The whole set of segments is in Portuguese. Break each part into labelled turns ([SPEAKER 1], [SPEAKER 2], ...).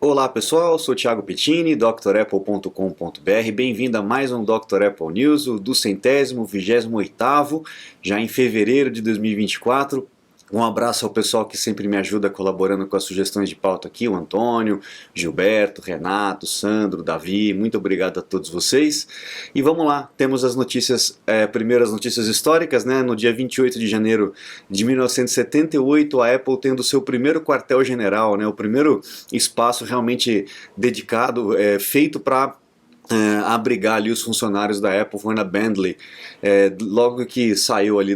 [SPEAKER 1] Olá pessoal, sou Thiago Pettini, drapple.com.br. Bem-vindo a mais um Dr. Apple News, o do 128º, já em fevereiro de 2024. Um abraço ao pessoal que sempre me ajuda colaborando com as sugestões de pauta aqui, o Antônio, Gilberto, Renato, Sandro, Davi, muito obrigado a todos vocês. E vamos lá, temos as notícias, primeiras notícias históricas, né? No dia 28 de janeiro de 1978, a Apple tendo seu primeiro quartel-general, né? O primeiro espaço realmente dedicado, feito para abrigar ali os funcionários da Apple, foi na Bentley, logo que saiu ali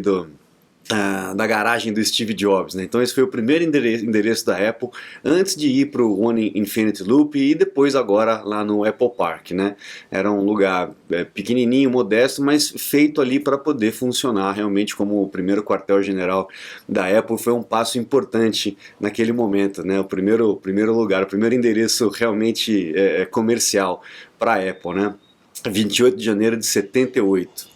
[SPEAKER 1] da garagem do Steve Jobs, né? Então esse foi o primeiro endereço da Apple antes de ir para o One Infinity Loop e depois agora lá no Apple Park, né? Era um lugar pequenininho, modesto, mas feito ali para poder funcionar realmente como o primeiro quartel-general da Apple. Foi um passo importante naquele momento, né? O primeiro lugar, o primeiro endereço realmente comercial para a Apple, né? 28 de janeiro de 78.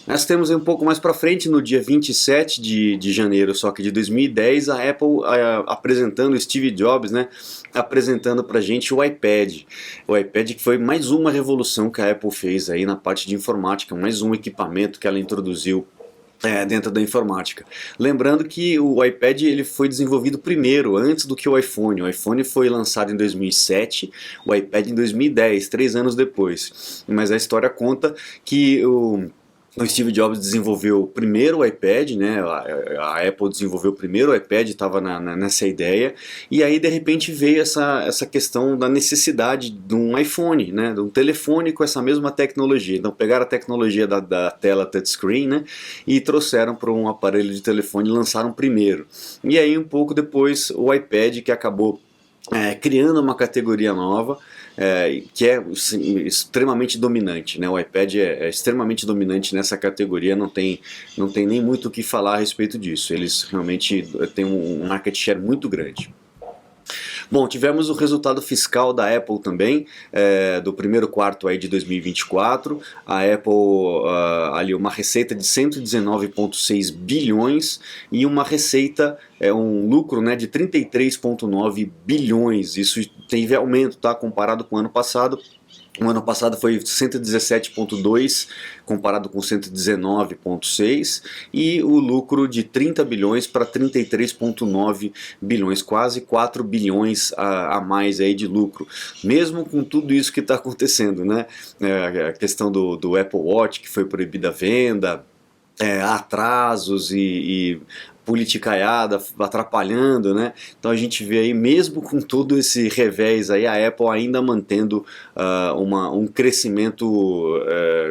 [SPEAKER 1] Nós temos um pouco mais para frente, no dia 27 de janeiro, só que de 2010, a Apple apresentando o Steve Jobs, né, apresentando para a gente o iPad. O iPad que foi mais uma revolução que a Apple fez aí na parte de informática, mais um equipamento que ela introduziu dentro da informática. Lembrando que o iPad ele foi desenvolvido primeiro, antes do que o iPhone. O iPhone foi lançado em 2007, o iPad em 2010, 3 anos depois. Mas a história conta que o Steve Jobs desenvolveu primeiro o iPad, né? A Apple desenvolveu primeiro o iPad, estava nessa ideia, e aí de repente veio essa questão da necessidade de um iPhone, né? De um telefone com essa mesma tecnologia. Então pegaram a tecnologia da tela touchscreen, né? E trouxeram para um aparelho de telefone e lançaram primeiro. E aí um pouco depois o iPad, que acabou criando uma categoria nova, que é extremamente dominante, né? O iPad é extremamente dominante nessa categoria, não tem nem muito o que falar a respeito disso. Eles realmente têm um market share muito grande. Bom, tivemos o resultado fiscal da Apple também, do primeiro quarto aí de 2024. A Apple, ali uma receita de 119,6 bilhões e uma receita, um lucro, né, de 33,9 bilhões. Isso teve aumento, tá, comparado com o ano passado. O ano passado foi 117,2 comparado com 119,6 e o lucro de 30 bilhões para 33,9 bilhões, quase 4 bilhões a mais aí de lucro, mesmo com tudo isso que está acontecendo, né? A questão do Apple Watch, que foi proibida a venda, atrasos e politicaiada atrapalhando, né? Então a gente vê aí, mesmo com todo esse revés aí, a Apple ainda mantendo um crescimento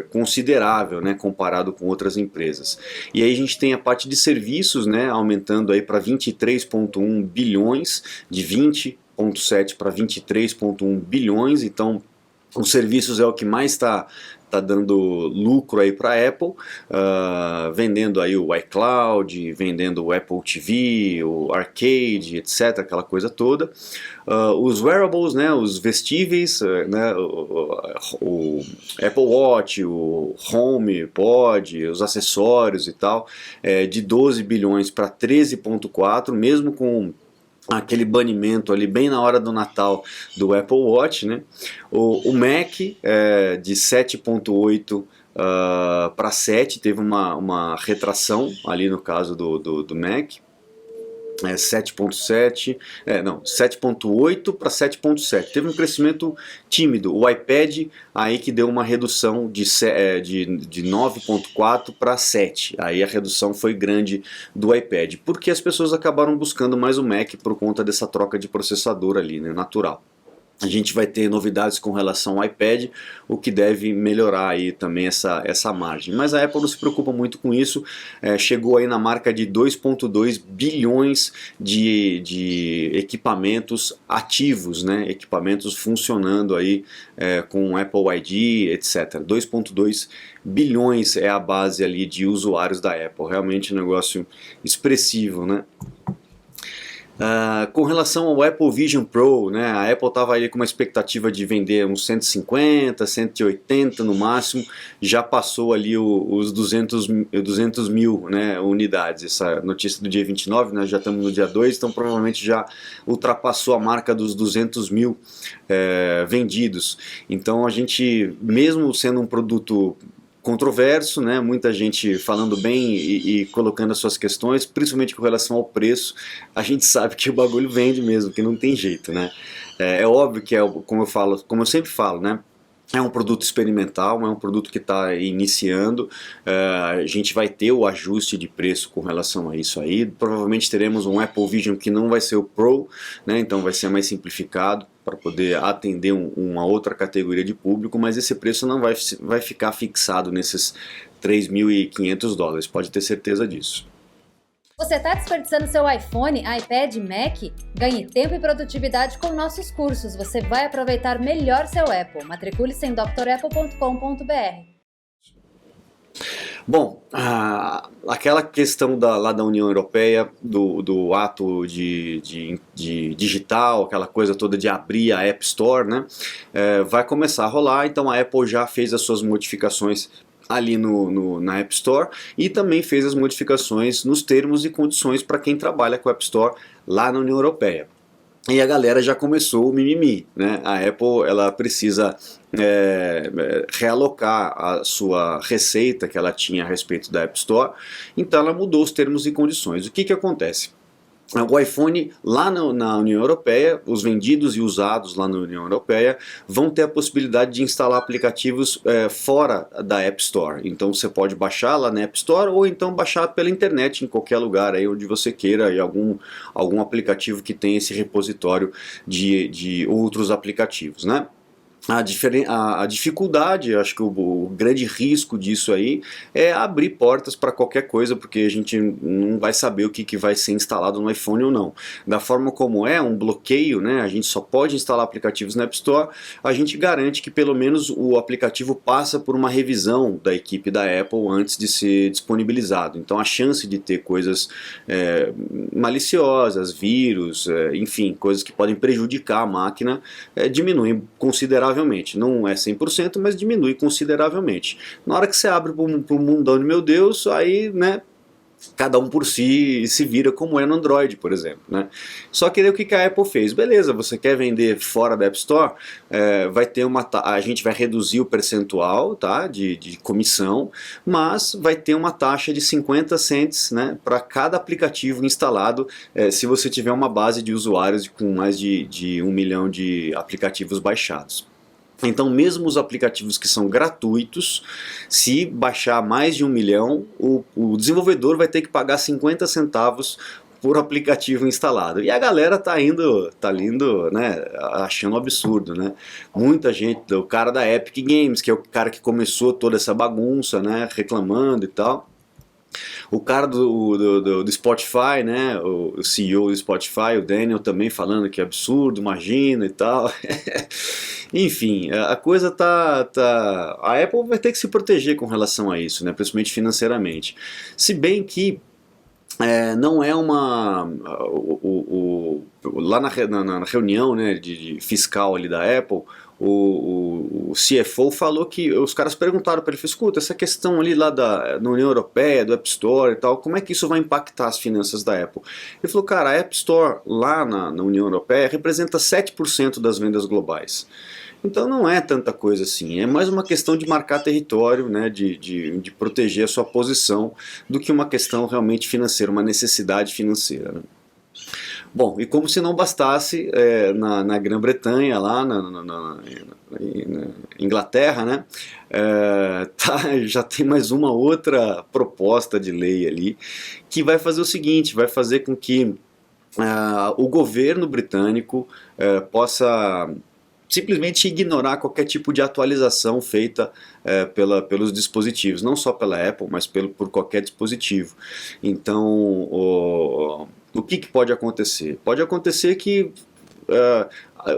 [SPEAKER 1] considerável, né, comparado com outras empresas. E aí a gente tem a parte de serviços, né, aumentando aí para 23,1 bilhões, de 20,7 para 23,1 bilhões, então os serviços é o que mais está dando lucro aí para a Apple, vendendo aí o iCloud, vendendo o Apple TV, o Arcade, etc, aquela coisa toda. Os wearables, né, os vestíveis, né, o Apple Watch, o HomePod, os acessórios e tal, de 12 bilhões para 13,4, mesmo com aquele banimento ali bem na hora do Natal do Apple Watch, né? O Mac de 7,8 para 7, teve uma retração ali no caso do Mac. 7.7, 7.8 para 7.7, teve um crescimento tímido. O iPad aí que deu uma redução de 9.4 para 7, aí a redução foi grande do iPad, porque as pessoas acabaram buscando mais o Mac por conta dessa troca de processador ali, né, natural. A gente vai ter novidades com relação ao iPad, o que deve melhorar aí também essa margem. Mas a Apple não se preocupa muito com isso, chegou aí na marca de 2,2 bilhões de equipamentos ativos, né? Equipamentos funcionando aí com Apple ID, etc. 2,2 bilhões é a base ali de usuários da Apple, realmente um negócio expressivo, né? Com relação ao Apple Vision Pro, né, a Apple estava aí com uma expectativa de vender uns 150, 180 no máximo, já passou ali os 200 mil, né, unidades. Essa notícia do dia 29, nós já estamos no dia 2, então provavelmente já ultrapassou a marca dos 200 mil vendidos. Então a gente, mesmo sendo um produto controverso, né? Muita gente falando bem e colocando as suas questões, principalmente com relação ao preço, a gente sabe que o bagulho vende mesmo, que não tem jeito, né? É óbvio que como eu sempre falo, né? É um produto experimental, é um produto que está iniciando, a gente vai ter o ajuste de preço com relação a isso aí, provavelmente teremos um Apple Vision que não vai ser o Pro, né, então vai ser mais simplificado para poder atender uma outra categoria de público, mas esse preço não vai ficar fixado nesses $3.500, pode ter certeza disso.
[SPEAKER 2] Você está desperdiçando seu iPhone, iPad, Mac? Ganhe tempo e produtividade com nossos cursos. Você vai aproveitar melhor seu Apple. Matricule-se em drapple.com.br.
[SPEAKER 1] Bom, aquela questão lá da União Europeia, do ato de digital, aquela coisa toda de abrir a App Store, né, vai começar a rolar, então a Apple já fez as suas modificações ali na App Store e também fez as modificações nos termos e condições para quem trabalha com a App Store lá na União Europeia. E a galera já começou o mimimi, né? A Apple ela precisa realocar a sua receita que ela tinha a respeito da App Store, então ela mudou os termos e condições. O que acontece? O iPhone lá na União Europeia, os vendidos e usados lá na União Europeia vão ter a possibilidade de instalar aplicativos fora da App Store. Então você pode baixar lá na App Store ou então baixar pela internet em qualquer lugar aí onde você queira e algum aplicativo que tenha esse repositório de outros aplicativos, né? A dificuldade, acho que o grande risco disso aí é abrir portas para qualquer coisa, porque a gente não vai saber o que vai ser instalado no iPhone ou não. Da forma como é um bloqueio, né, a gente só pode instalar aplicativos na App Store, a gente garante que pelo menos o aplicativo passa por uma revisão da equipe da Apple antes de ser disponibilizado. Então a chance de ter coisas maliciosas, vírus, enfim, coisas que podem prejudicar a máquina diminui consideravelmente. Não é 100%, mas diminui consideravelmente. Na hora que você abre para o mundão de meu Deus, aí, né, cada um por si se vira como é no Android, por exemplo, né? Só que daí o que a Apple fez? Beleza, você quer vender fora da App Store, vai ter a gente vai reduzir o percentual, tá, de comissão, mas vai ter uma taxa de 50 cents, né, para cada aplicativo instalado, se você tiver uma base de usuários com mais de 1 milhão de aplicativos baixados. Então, mesmo os aplicativos que são gratuitos, se baixar mais de 1 milhão, o desenvolvedor vai ter que pagar 50 centavos por aplicativo instalado. E a galera tá indo, né, achando um absurdo, né? Muita gente, o cara da Epic Games, que é o cara que começou toda essa bagunça, né, reclamando e tal. O cara do Spotify, né, o CEO do Spotify, o Daniel, também falando que é absurdo, imagina e tal. Enfim, a coisa a Apple vai ter que se proteger com relação a isso, né, principalmente financeiramente. Se bem que não é lá na reunião, né, de fiscal ali da Apple, o CFO falou que os caras perguntaram para ele, escuta, essa questão ali lá na União Europeia, do App Store e tal, como é que isso vai impactar as finanças da Apple? Ele falou, cara, a App Store lá na União Europeia representa 7% das vendas globais. Então não é tanta coisa assim, é mais uma questão de marcar território, né, de proteger a sua posição, do que uma questão realmente financeira, uma necessidade financeira, né? Bom, e como se não bastasse, na Grã-Bretanha, lá na Inglaterra, né, já tem mais uma outra proposta de lei ali, que vai fazer o seguinte, vai fazer com que o governo britânico possa simplesmente ignorar qualquer tipo de atualização feita pelos dispositivos, não só pela Apple, mas por qualquer dispositivo. Então, o que pode acontecer? Pode acontecer que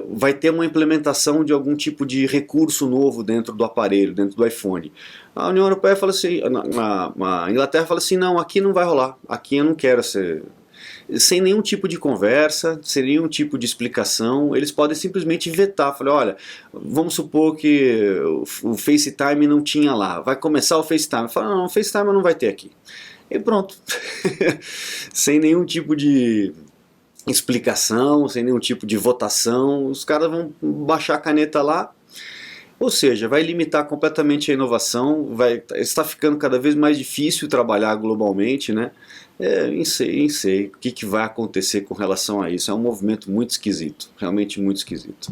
[SPEAKER 1] vai ter uma implementação de algum tipo de recurso novo dentro do aparelho, dentro do iPhone. A União Europeia fala assim, a Inglaterra fala assim, não, aqui não vai rolar, aqui eu não quero ser... sem nenhum tipo de conversa, sem nenhum tipo de explicação, eles podem simplesmente vetar, falar, olha, vamos supor que o FaceTime não tinha lá, vai começar o FaceTime, fala, não, o FaceTime não vai ter aqui. E pronto, sem nenhum tipo de explicação, sem nenhum tipo de votação, os caras vão baixar a caneta lá, ou seja, vai limitar completamente a inovação, está ficando cada vez mais difícil trabalhar globalmente, né? Nem sei o que vai acontecer com relação a isso, é um movimento muito esquisito, realmente muito esquisito.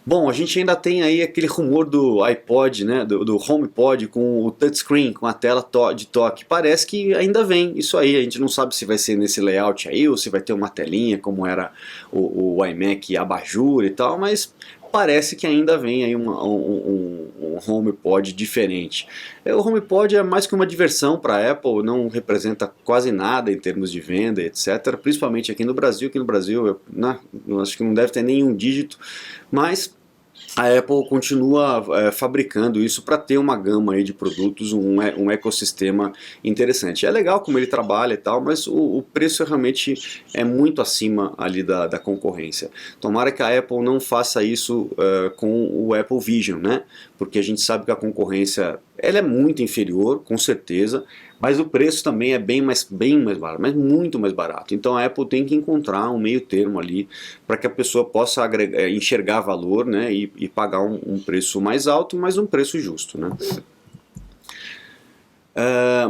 [SPEAKER 1] Bom, a gente ainda tem aí aquele rumor do iPod, né, do HomePod com o touchscreen, com a tela de toque. Parece que ainda vem isso aí, a gente não sabe se vai ser nesse layout aí ou se vai ter uma telinha como era o iMac abajur e tal, mas parece que ainda vem aí um HomePod diferente. O HomePod é mais que uma diversão para a Apple, não representa quase nada em termos de venda, etc. Principalmente aqui no Brasil. Aqui no Brasil, eu acho que não deve ter nenhum dígito, mas a Apple continua fabricando isso para ter uma gama aí de produtos, um ecossistema interessante. É legal como ele trabalha e tal, mas o preço realmente é muito acima ali da concorrência. Tomara que a Apple não faça isso com o Apple Vision, né? Porque a gente sabe que a concorrência ela é muito inferior, com certeza, mas o preço também é bem mais barato, mas muito mais barato. Então a Apple tem que encontrar um meio termo ali para que a pessoa possa enxergar valor, né, e pagar um preço mais alto, mas um preço justo, né?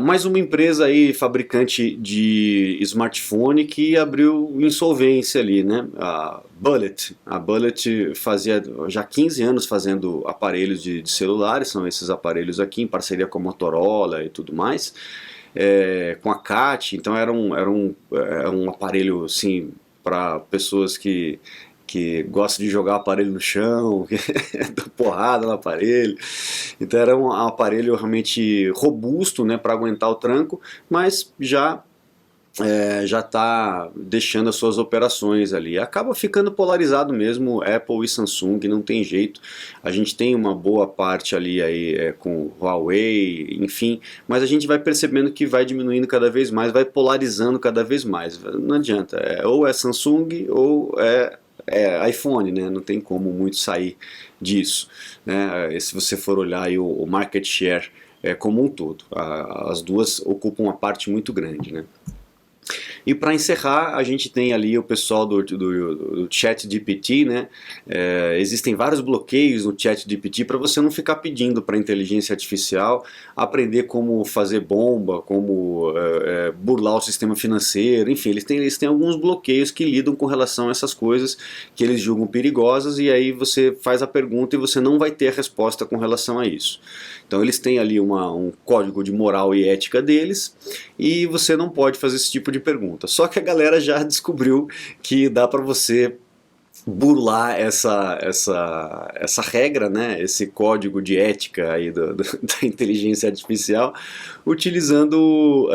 [SPEAKER 1] Mais uma empresa aí, fabricante de smartphone, que abriu insolvência ali, né? A Bullet fazia já 15 anos fazendo aparelhos de celulares, são esses aparelhos aqui em parceria com a Motorola e tudo mais, com a CAT, então era um aparelho assim para pessoas que gosta de jogar o aparelho no chão, dar porrada no aparelho. Então era um aparelho realmente robusto, né, para aguentar o tranco, mas já está deixando as suas operações ali. Acaba ficando polarizado mesmo Apple e Samsung, não tem jeito. A gente tem uma boa parte ali aí, com Huawei, enfim, mas a gente vai percebendo que vai diminuindo cada vez mais, vai polarizando cada vez mais. Não adianta, ou é Samsung ou é iPhone, né? Não tem como muito sair disso, né? Se você for olhar aí o market share como um todo, as duas ocupam uma parte muito grande, né? E para encerrar, a gente tem ali o pessoal do ChatGPT, né? Existem vários bloqueios no ChatGPT para você não ficar pedindo para a inteligência artificial aprender como fazer bomba, como burlar o sistema financeiro, enfim, eles têm alguns bloqueios que lidam com relação a essas coisas que eles julgam perigosas, e aí você faz a pergunta e você não vai ter a resposta com relação a isso. Então eles têm ali um código de moral e ética deles, e você não pode fazer esse tipo de pergunta. Só que a galera já descobriu que dá para você burlar essa regra, né, esse código de ética aí da inteligência artificial, utilizando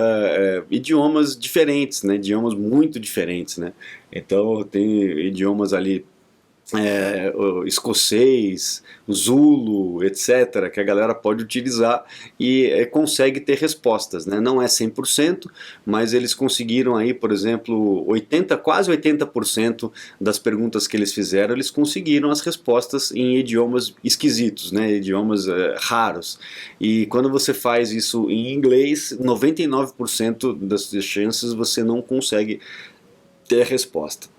[SPEAKER 1] idiomas diferentes, né, idiomas muito diferentes, né. Então tem idiomas ali, o escocês, Zulu, etc., que a galera pode utilizar e consegue ter respostas, né? Não é 100%, mas eles conseguiram aí, por exemplo, quase 80% das perguntas que eles fizeram, eles conseguiram as respostas em idiomas esquisitos, né? Idiomas raros. E quando você faz isso em inglês, 99% das chances você não consegue ter a resposta.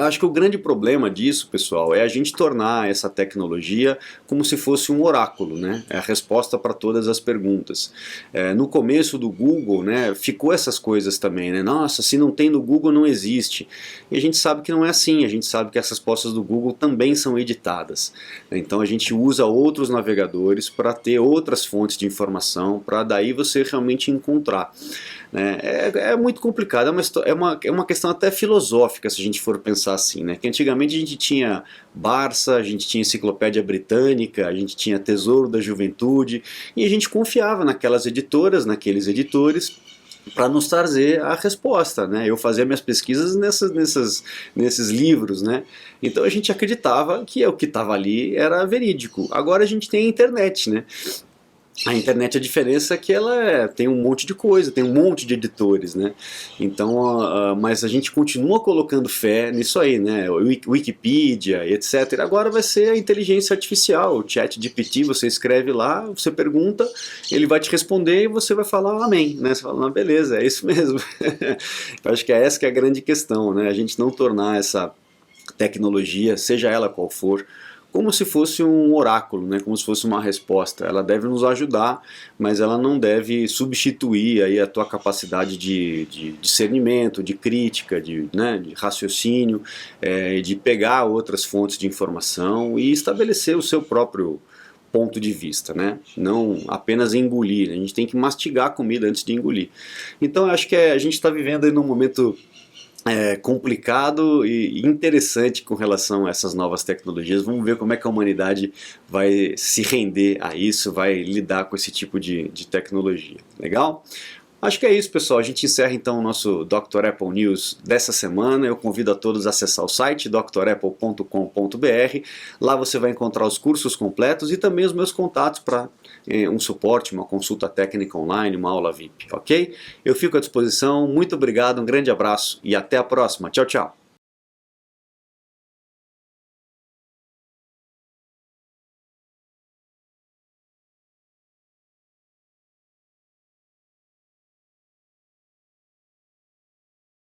[SPEAKER 1] Acho que o grande problema disso, pessoal, é a gente tornar essa tecnologia como se fosse um oráculo, né? É a resposta para todas as perguntas. No começo do Google, né, ficou essas coisas também, né? Nossa, se não tem no Google não existe. E a gente sabe que não é assim, a gente sabe que as respostas do Google também são editadas. Então a gente usa outros navegadores para ter outras fontes de informação, para daí você realmente encontrar. É muito complicado, é uma questão até filosófica se a gente for pensar assim, né? Que antigamente a gente tinha Barça, a gente tinha Enciclopédia Britânica, a gente tinha Tesouro da Juventude, e a gente confiava naquelas editoras, naqueles editores, para nos trazer a resposta, né? Eu fazia minhas pesquisas nesses livros, né? Então a gente acreditava que o que estava ali era verídico. Agora a gente tem a internet, né? A internet, a diferença é que tem um monte de coisa, tem um monte de editores, né? Então, mas a gente continua colocando fé nisso aí, né? Wikipedia, etc. Agora vai ser a inteligência artificial, o ChatGPT, você escreve lá, você pergunta, ele vai te responder e você vai falar amém, né? Você fala, beleza, é isso mesmo. Eu acho que essa que é a grande questão, né? A gente não tornar essa tecnologia, seja ela qual for, como se fosse um oráculo, né? Como se fosse uma resposta. Ela deve nos ajudar, mas ela não deve substituir aí a tua capacidade de discernimento, de crítica, né? De raciocínio, de pegar outras fontes de informação e estabelecer o seu próprio ponto de vista, né? Não apenas engolir. A gente tem que mastigar a comida antes de engolir. Então eu acho que a gente está vivendo aí num momento complicado e interessante com relação a essas novas tecnologias. Vamos ver como é que a humanidade vai se render a isso, vai lidar com esse tipo de tecnologia. Legal? Acho que é isso, pessoal. A gente encerra então o nosso Dr. Apple News dessa semana. Eu convido a todos a acessar o site drapple.com.br. Lá você vai encontrar os cursos completos e também os meus contatos para um suporte, uma consulta técnica online, uma aula VIP, ok? Eu fico à disposição. Muito obrigado, um grande abraço e até a próxima. Tchau, tchau.